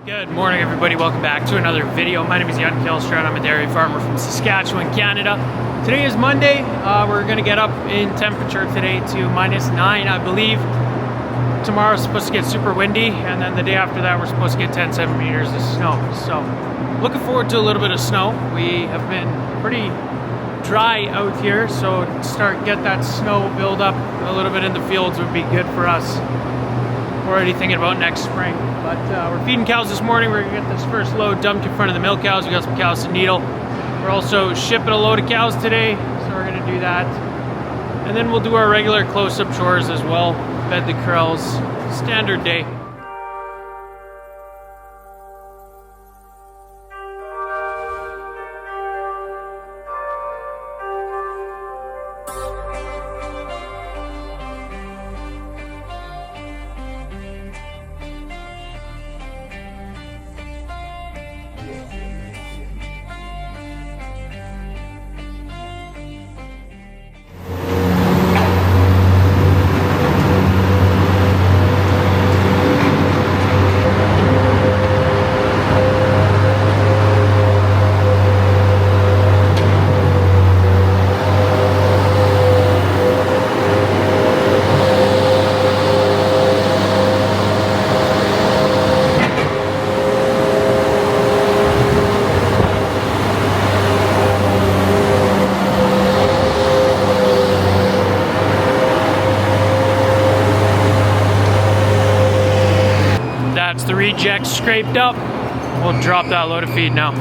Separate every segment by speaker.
Speaker 1: Good morning, everybody. Welcome back to another video. My name is Asquith Sk. I'm a dairy farmer from Saskatchewan, Canada. Today is Monday. We're going to get up in temperature today to -9, I believe. Tomorrow's supposed to get super windy, and then the day after that we're supposed to get 10 centimeters of snow. So looking forward to a little bit of snow. We have been pretty dry out here, so to get that snow build up a little bit in the fields would be good for us. Already thinking about next spring. But we're feeding cows this morning. We're gonna get this first load dumped in front of the milk cows. We got some cows to needle. We're also shipping a load of cows today, so we're gonna do that. And then we'll do our regular close-up chores as well. Bed the corrals, standard day. The reject scraped up. We'll drop that load of feed now.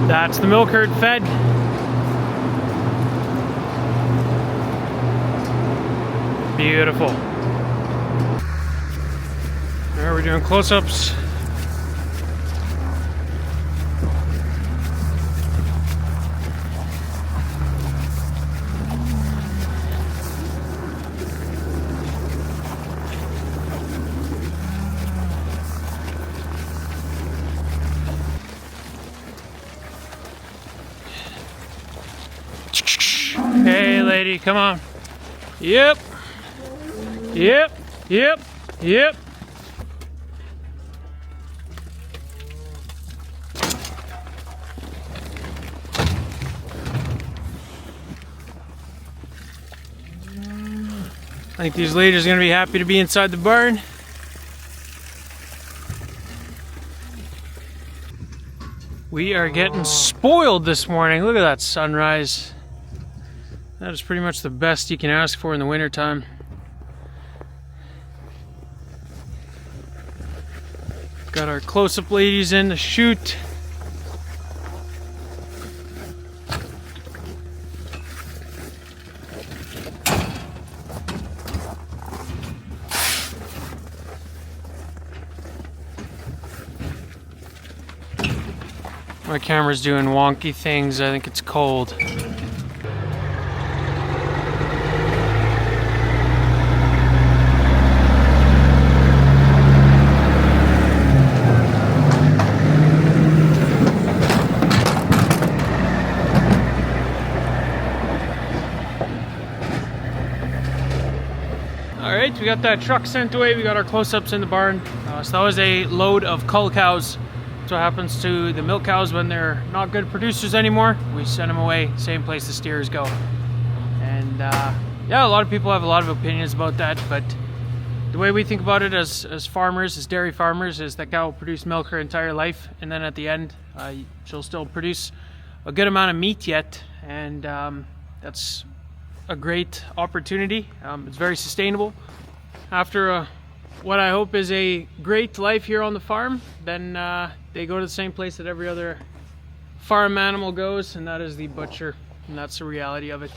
Speaker 1: That's the milk herd fed. Beautiful. All right, we're doing close-ups. Hey, lady, come on. Yep. Yep. Yep. Yep. I think these ladies are going to be happy to be inside the barn. We are getting spoiled this morning. Look at that sunrise. That is pretty much the best you can ask for in the wintertime. Got our close-up ladies in the chute. My camera's doing wonky things. I think it's cold. we got that truck sent away. We got our close-ups in the barn. So that was a load of cull cows. That's what happens to the milk cows when they're not good producers anymore. We send them away, same place the steers go. And yeah, a lot of people have a lot of opinions about that, but the way we think about it as farmers, as dairy farmers, is that cow will produce milk her entire life, and then at the end, she'll still produce a good amount of meat yet, and that's a great opportunity. It's very sustainable. After what I hope is a great life here on the farm, then they go to the same place that every other farm animal goes, and that is the butcher, and that's the reality of it.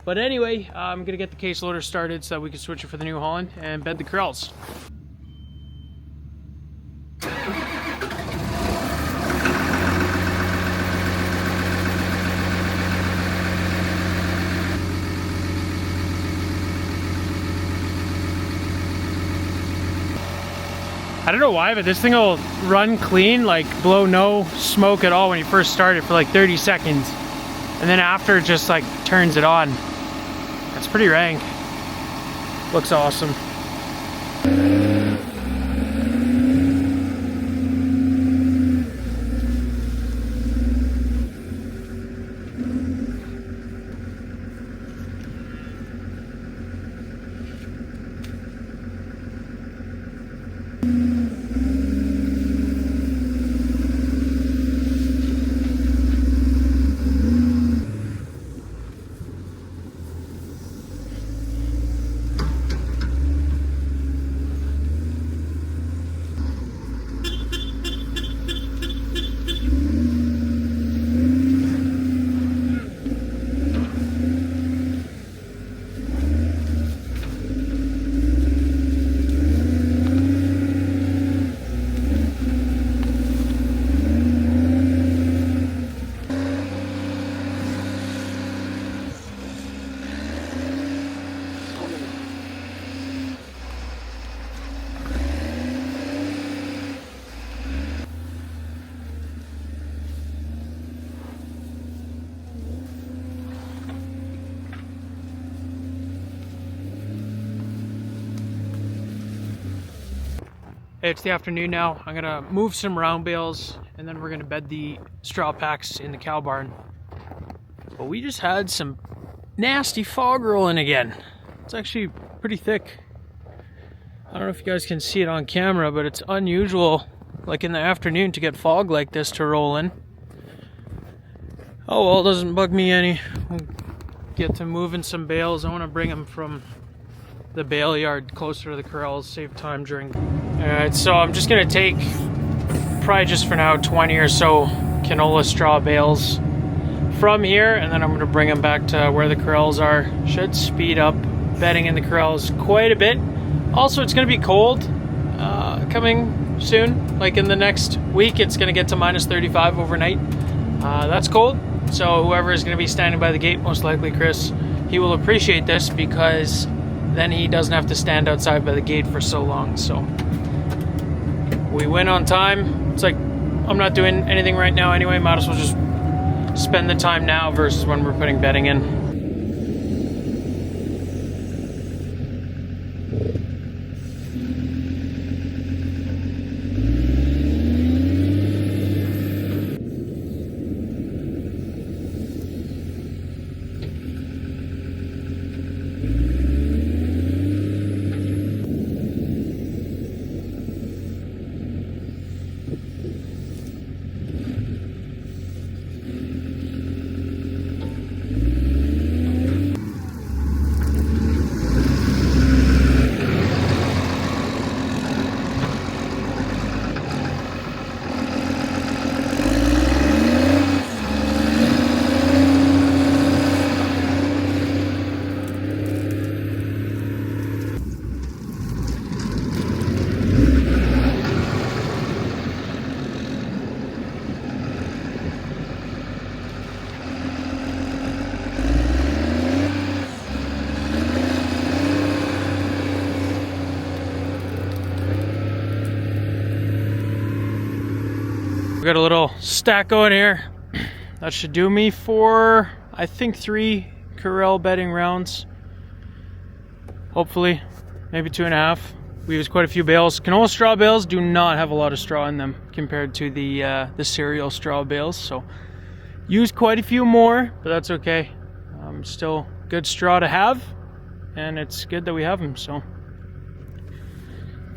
Speaker 1: But anyway, I'm gonna get the case loader started so that we can switch it for the New Holland and bed the corrals. I don't know why, but this thing will run clean, like blow no smoke at all when you first start it for like 30 seconds. And then after it just like turns it on. That's pretty rank. Looks awesome. It's the afternoon now. I'm gonna move some round bales and then we're gonna bed the straw packs in the cow barn. But we just had some nasty fog rolling again. It's actually pretty thick. I don't know if you guys can see it on camera, but it's unusual, like in the afternoon, to get fog like this to roll in. Oh well, it doesn't bug me any. We'll get to moving some bales. I want to bring them from the bale yard closer to the corrals, save time during. Alright, so I'm just gonna take, probably just for now, 20 or so canola straw bales from here, and then I'm gonna bring them back to where the corrals are. Should speed up bedding in the corrals quite a bit. Also, it's gonna be cold coming soon. Like in the next week, it's gonna get to minus 35 overnight. That's cold. So whoever is gonna be standing by the gate, most likely Chris, he will appreciate this because then he doesn't have to stand outside by the gate for so long. So we win on time. It's like I'm not doing anything right now anyway. Might as well just spend the time now versus when we're putting bedding in. We got a little stack going here. That should do me for, I think, 3 corral bedding rounds. Hopefully, maybe 2.5. We use quite a few bales. Canola straw bales do not have a lot of straw in them compared to the cereal straw bales, so use quite a few more, but that's okay. Still good straw to have, and it's good that we have them. So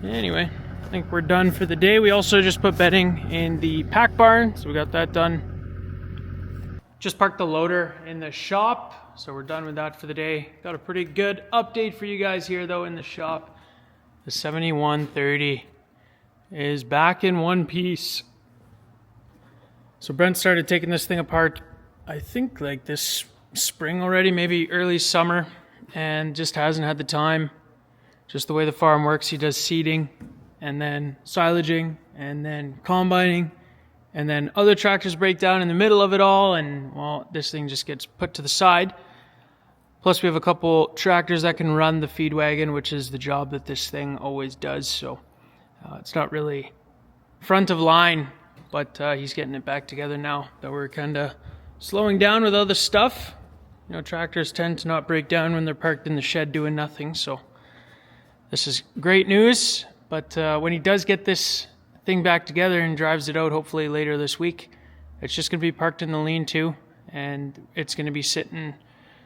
Speaker 1: anyway, I think we're done for the day. We also just put bedding in the pack barn, so we got that done. Just parked the loader in the shop, so we're done with that for the day. Got a pretty good update for you guys here though in the shop. The 7130 is back in one piece. So Brent started taking this thing apart, I think like this spring already, maybe early summer, and just hasn't had the time. Just the way the farm works, he does seeding and then silaging and then combining, and then other tractors break down in the middle of it all, and well, this thing just gets put to the side. Plus we have a couple tractors that can run the feed wagon, which is the job that this thing always does. So it's not really front of line, but he's getting it back together now that we're kind of slowing down with other stuff. You know, tractors tend to not break down when they're parked in the shed doing nothing. So this is great news. But when he does get this thing back together and drives it out, hopefully later this week, it's just going to be parked in the lean-to, and it's going to be sitting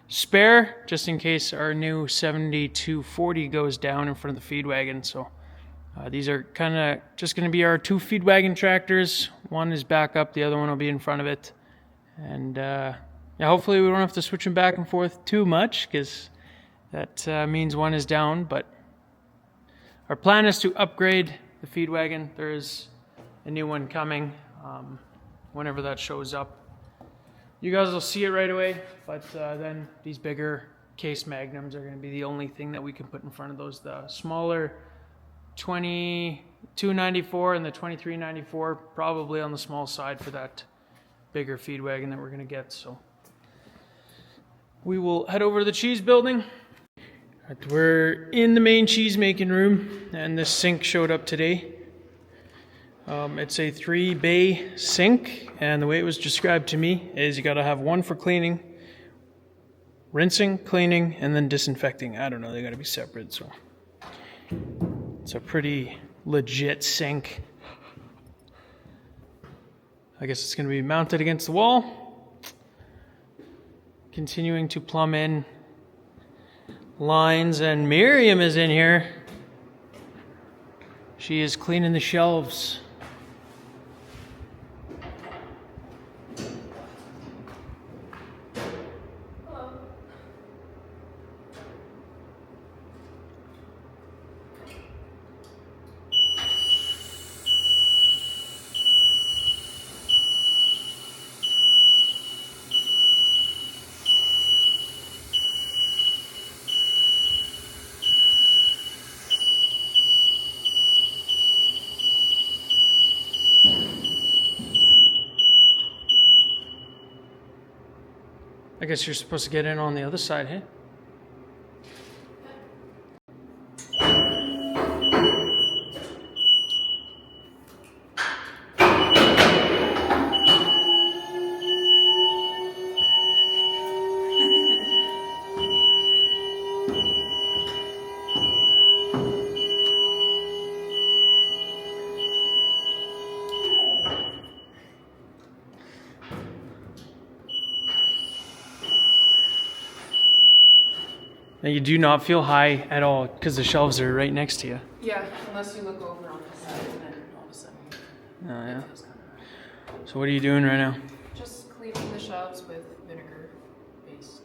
Speaker 1: spare just in case our new 7240 goes down in front of the feed wagon. So these are kind of just going to be our two feed wagon tractors. One is back up, the other one will be in front of it. And yeah, hopefully we don't have to switch them back and forth too much, because that means one is down. But our plan is to upgrade the feed wagon. There is a new one coming whenever that shows up. You guys will see it right away, but then these bigger case magnums are going to be the only thing that we can put in front of those. The smaller 2294 and the 2394 probably on the small side for that bigger feed wagon that we're going to get. So we will head over to the cheese building. We're in the main cheese making room, and this sink showed up today. It's a 3-bay sink, and the way it was described to me is you got to have one for cleaning, rinsing, cleaning, and then disinfecting. I don't know, they got to be separate. So it's a pretty legit sink. I guess it's going to be mounted against the wall. Continuing to plumb in lines, and Miriam is in here. She is cleaning the shelves. I guess you're supposed to get in on the other side, hey? Now you do not feel high at all because the shelves are right next to you.
Speaker 2: Yeah, unless you look over on this side and then all of a sudden
Speaker 1: Yeah.
Speaker 2: it feels kind of...
Speaker 1: So what are you doing right now?
Speaker 2: Just cleaning the shelves with vinegar-based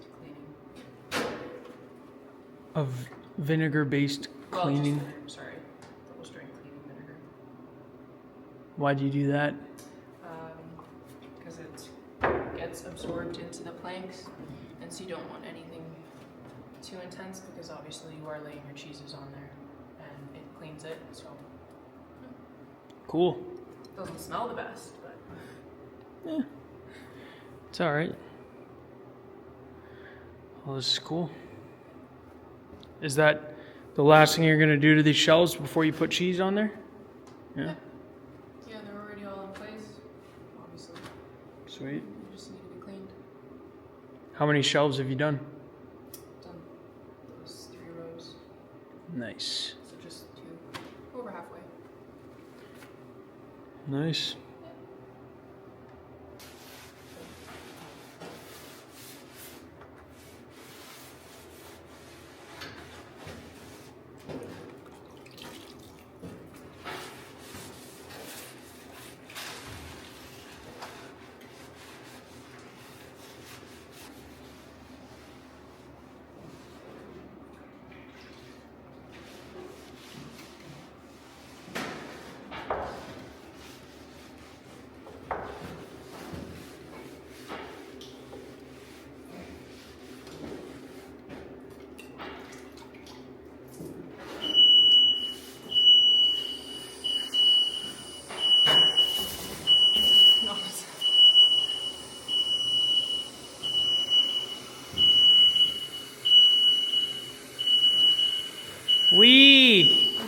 Speaker 2: cleaning.
Speaker 1: Of vinegar-based cleaning?
Speaker 2: Well, just, sorry, double-strength cleaning vinegar.
Speaker 1: Why do you do that?
Speaker 2: Because it gets absorbed into the planks, and so you don't want anything too intense, because obviously you are laying your cheeses on there and it cleans it, so
Speaker 1: Cool.
Speaker 2: doesn't smell the best, but
Speaker 1: Yeah. It's alright. Well, this is cool. Is that the last thing you're going to do to these shelves before you put cheese on there? Yeah.
Speaker 2: Yeah, they're already all in place, obviously.
Speaker 1: Sweet.
Speaker 2: They just need to be cleaned.
Speaker 1: How many shelves have you done?
Speaker 2: Done those 3 rows.
Speaker 1: Nice.
Speaker 2: So just over halfway.
Speaker 1: Nice. Wee!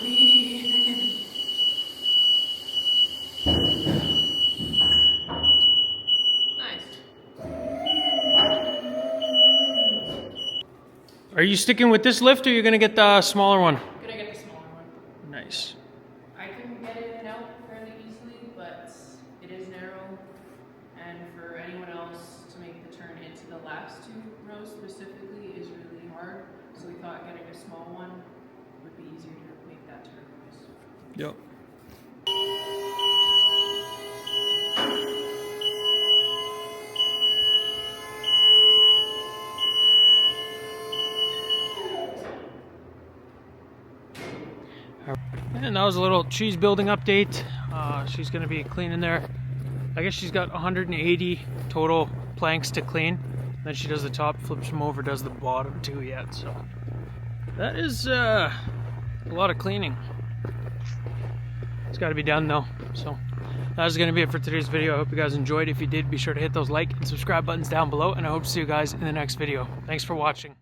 Speaker 2: Nice.
Speaker 1: Are you sticking with this lift or you're gonna get the smaller one?
Speaker 2: Gonna get the smaller one.
Speaker 1: Nice.
Speaker 2: I can get in and out fairly easily, but it is narrow, and for anyone else to make the turn into the last two rows specifically is really hard. So we thought getting a small one would be easier to make that turn.
Speaker 1: Yep. And that was a little cheese building update. She's going to be cleaning there. I guess she's got 180 total planks to clean. Then she does the top, flips them over, does the bottom too yet. So that is a lot of cleaning. It's got to be done though. So that is going to be it for today's video. I hope you guys enjoyed. If you did, be sure to hit those like and subscribe buttons down below. And I hope to see you guys in the next video. Thanks for watching.